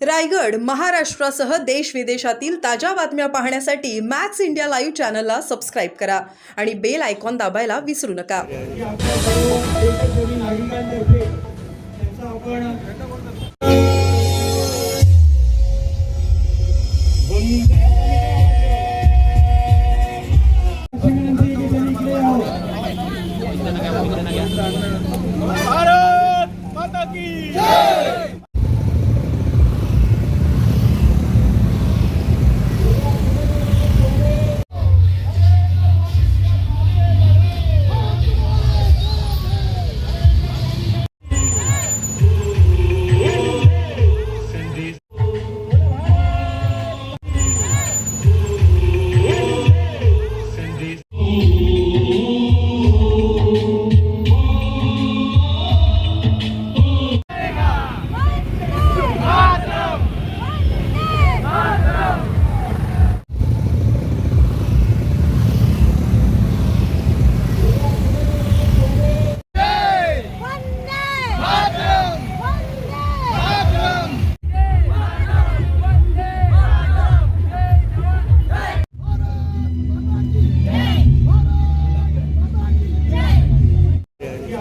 रायगड, महाराष्ट्रासह देश विदेशातील ताज्या बातम्या पाहण्यासाठी मॅक्स इंडिया लाईव्ह चॅनलला सबस्क्राईब करा आणि बेल आयकॉन दाबायला विसरू नका. भारत माता की जय.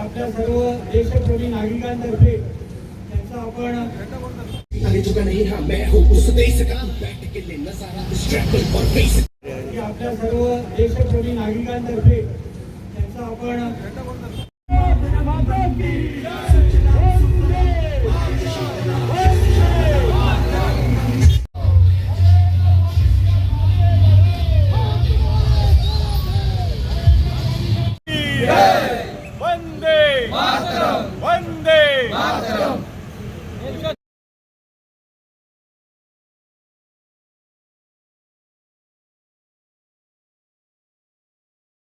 आपल्या सर्व देशप्रेमी नागरिकांतर्फे त्यांचा आपण आपल्या सर्व देशप्रेमी नागरिकांतर्फे त्यांचा आपण